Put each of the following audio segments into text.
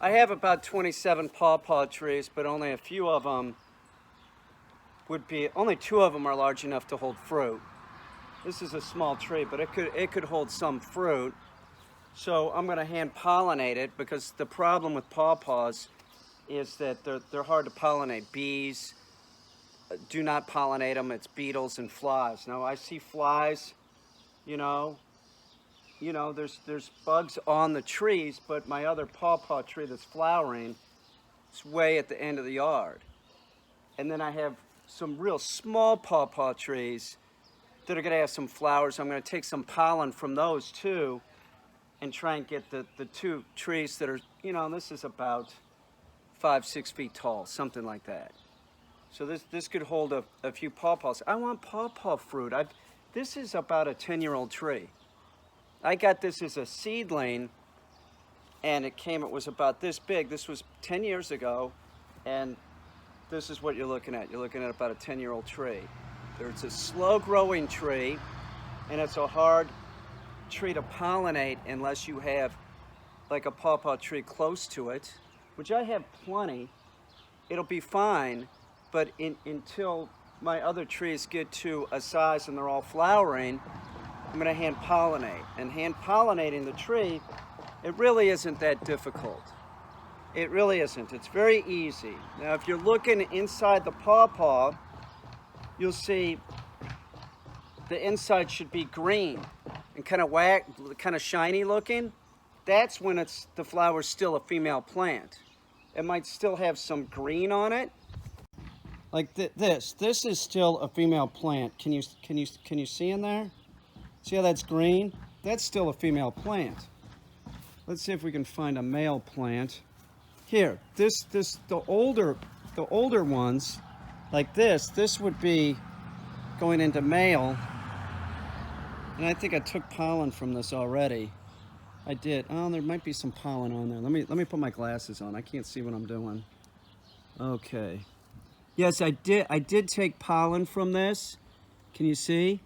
I have about 27 pawpaw trees, but only a few of them only 2 of them are large enough to hold fruit. This is a small tree, but it could hold some fruit. So I'm going to hand pollinate it, because the problem with pawpaws is that they're hard to pollinate. Bees do not pollinate them. It's beetles and flies. Now I see flies, you know, there's bugs on the trees, but my other pawpaw tree that's flowering is way at the end of the yard. And then I have some real small pawpaw trees that are going to have some flowers. I'm going to take some pollen from those too and try and get the 2 trees that are, this is about 5-6 feet tall, something like that. So this could hold a few pawpaws. I want pawpaw fruit. This is about a 10-year-old tree. I got this as a seedling, and it was about this big. This was 10 years ago, and this is what you're looking at. You're looking at about a 10-year-old tree. It's a slow-growing tree, and it's a hard tree to pollinate unless you have like a pawpaw tree close to it, which I have plenty. It'll be fine, but until my other trees get to a size and they're all flowering, I'm going to hand pollinate. And hand pollinating the tree, it really isn't that difficult. It really isn't. It's very easy. Now, if you're looking inside the pawpaw, you'll see the inside should be green and kind of shiny looking. That's when the flower's still a female plant. It might still have some green on it. Like this is still a female plant. Can you see in there? See how that's green? That's still a female plant. Let's see if we can find a male plant. Here, the older ones, like this would be going into male. And I think I took pollen from this already. I did. Oh, there might be some pollen on there. Let me put my glasses on. I can't see what I'm doing. Okay. Yes, I did take pollen from this. Can you see?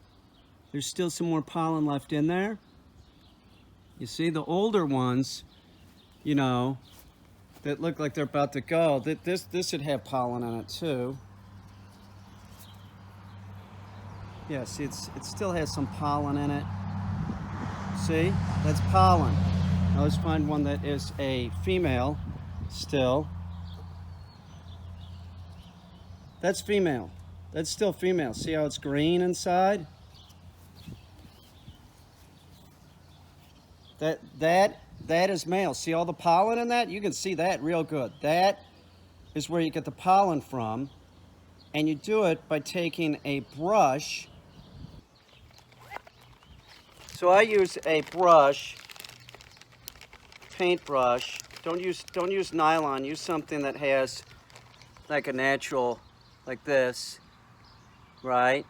There's still some more pollen left in there. You see, the older ones, that look like they're about to go, this should have pollen on it too. Yeah, see, it still has some pollen in it. See, that's pollen. Now let's find one that is a female still. That's female. That's still female. See how it's green inside? That is male. See all the pollen in that? You can see that real good. That is where you get the pollen from. And you do it by taking a brush. So I use a brush, paintbrush. Don't use nylon. Use something that has like a natural, like this, right?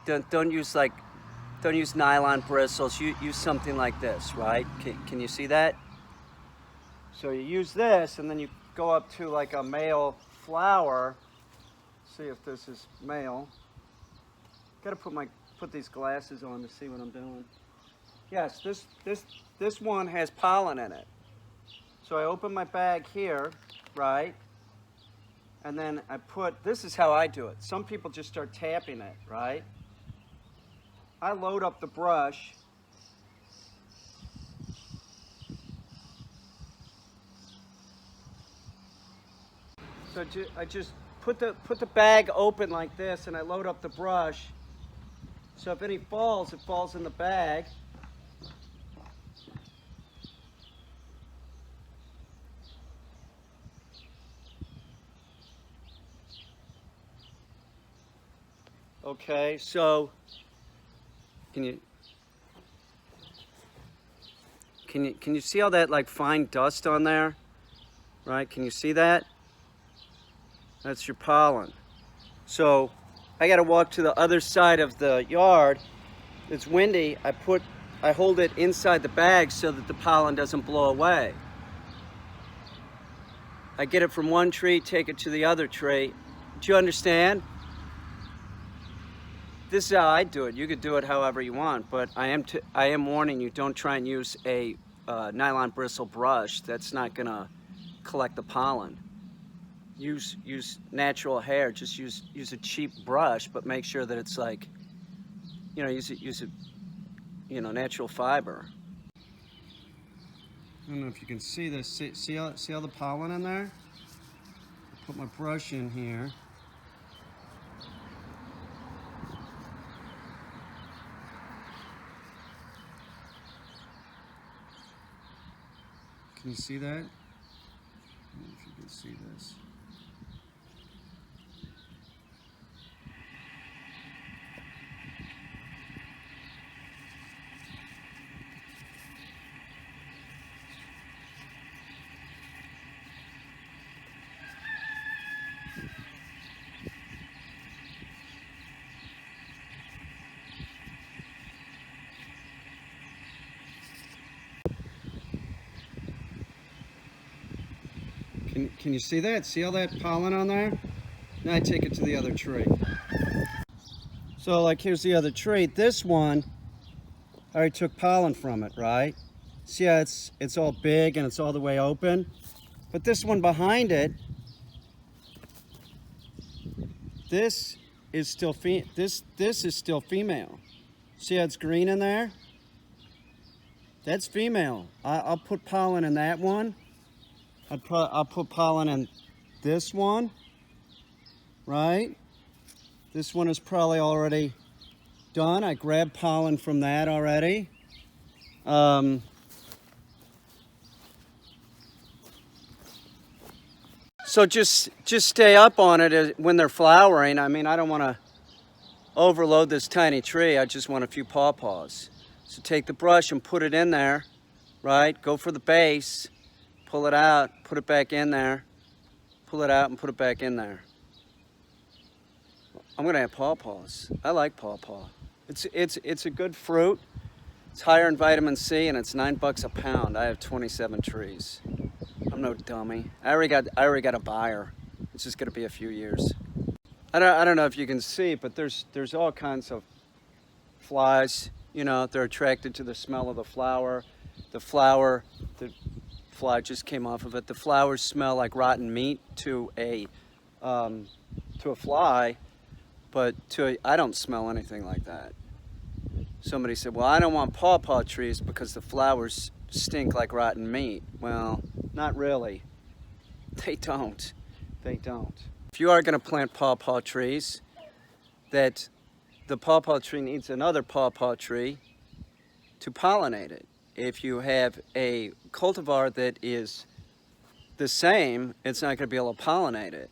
Don't use nylon bristles. Use something like this, right? Can you see that? So you use this, and then you go up to like a male flower. See if this is male. Gotta put these glasses on to see what I'm doing. Yes, this one has pollen in it. So I open my bag here, right? And then this is how I do it. Some people just start tapping it, right? I load up the brush. So I just put the bag open like this, and I load up the brush. So if any falls, it falls in the bag. Okay, so can you see all that like fine dust on there? Right? Can you see that? That's your pollen. So I got to walk to the other side of the yard. It's windy. I hold it inside the bag so that the pollen doesn't blow away. I get it from one tree, take it to the other tree. Do you understand? This is how I do it. You could do it however you want, but I am warning you, don't try and use a nylon bristle brush. That's not gonna collect the pollen. Use natural hair. Just use a cheap brush, but make sure that it's like, you know, use it, you know, natural fiber. I don't know if you can see this. See all the pollen in there? I'll put my brush in here. Can you see that? I don't know if you can see this. Can you see that? See all that pollen on there? Now I take it to the other tree. So like here's the other tree. This one, I already took pollen from it, right? See how it's all big and it's all the way open? But this one behind it, this is still this is still female. See how it's green in there? That's female. I'll put pollen in that one. I'll put pollen in this one, right? This one is probably already done. I grabbed pollen from that already. So just stay up on it when they're flowering. I mean, I don't want to overload this tiny tree. I just want a few pawpaws. So take the brush and put it in there, right? Go for the base. Pull it out, put it back in there. Pull it out and put it back in there. I'm gonna have pawpaws. I like pawpaw. It's a good fruit. It's higher in vitamin C and it's $9 a pound. I have 27 trees. I'm no dummy. I already got a buyer. It's just gonna be a few years. I don't know if you can see, but there's all kinds of flies. You know, they're attracted to the smell of the flower. The fly just came off of it. The flowers smell like rotten meat to a fly, but I don't smell anything like that. Somebody said, well, I don't want pawpaw trees because the flowers stink like rotten meat. Well, not really. They don't. They don't. If you are going to plant pawpaw trees, that the pawpaw tree needs another pawpaw tree to pollinate it. If you have a cultivar that is the same, it's not going to be able to pollinate it.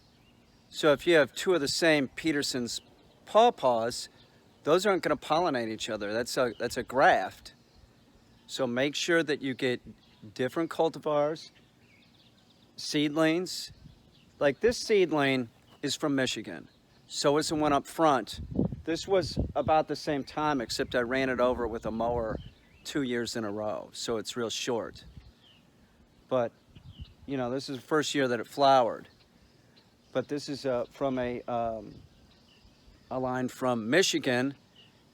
So if you have two of the same Peterson's pawpaws, those aren't going to pollinate each other. That's a graft. So make sure that you get different cultivars, seedlings. Like this seedling is from Michigan. So is the one up front. This was about the same time, except I ran it over with a mower 2 years in a row, so it's real short. But, you know, this is the first year that it flowered. But this is from a line from Michigan,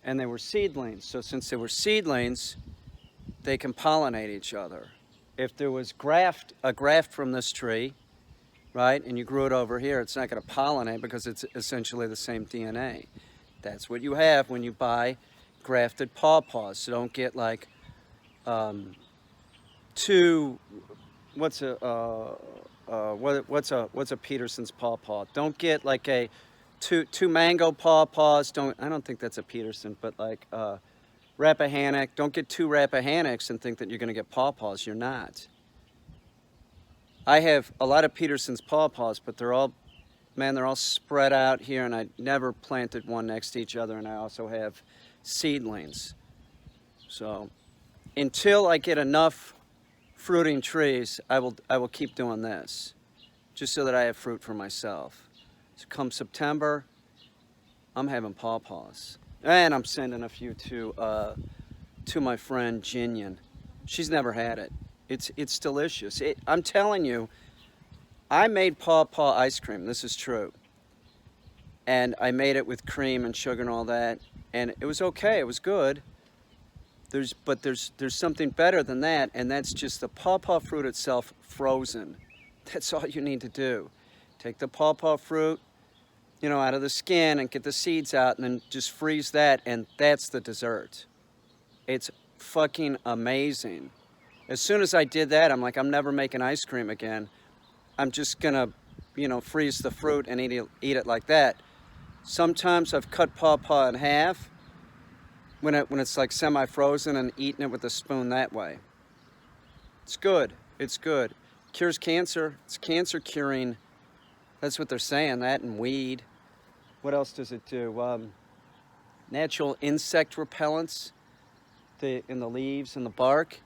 and they were seedlings. So since they were seedlings, they can pollinate each other. If there was a graft from this tree, right, and you grew it over here, it's not going to pollinate because it's essentially the same DNA. That's what you have when you buy grafted pawpaws. So don't get like what's a Peterson's pawpaw? Don't get like two mango pawpaws. I don't think that's a Peterson, but like Rappahannock. Don't get two Rappahannocks and think that you're going to get pawpaws. You're not. I have a lot of Peterson's pawpaws, but they're all spread out here, and I never planted one next to each other, and I also have seedlings. So until I get enough fruiting trees, I will keep doing this, just so that I have fruit for myself. So come September, I'm having pawpaws. And I'm sending a few to my friend Jinian. She's never had it. It's delicious. I'm telling you, I made pawpaw ice cream. This is true. And I made it with cream and sugar and all that. And it was okay. It was good. But there's something better than that, and that's just the pawpaw fruit itself frozen. That's all you need to do. Take the pawpaw fruit, you know, out of the skin and get the seeds out and then just freeze that, and that's the dessert. It's fucking amazing. As soon as I did that, I'm like, I'm never making ice cream again. I'm just gonna, you know, freeze the fruit and eat it like that. Sometimes I've cut pawpaw in half when it's like semi-frozen and eating it with a spoon that way. It's good. It's good. Cures cancer. It's cancer curing. That's what they're saying. That and weed. What else does it do? Natural insect repellents in the leaves and the bark.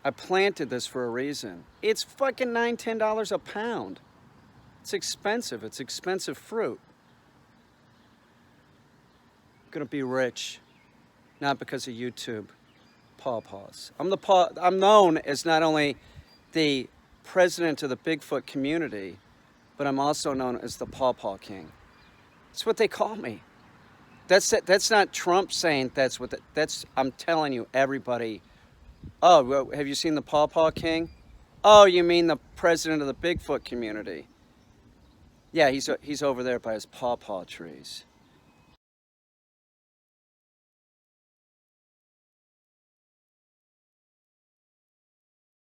I planted this for a reason. It's fucking $9, $10 a pound. It's expensive. It's expensive fruit. I'm gonna be rich, not because of YouTube. Pawpaws. I'm known as not only the president of the Bigfoot community, but I'm also known as the Pawpaw King. That's what they call me. That's not Trump saying that's what. I'm telling you, everybody. Oh, well, have you seen the Pawpaw King? Oh, you mean the president of the Bigfoot community? Yeah, he's over there by his pawpaw trees.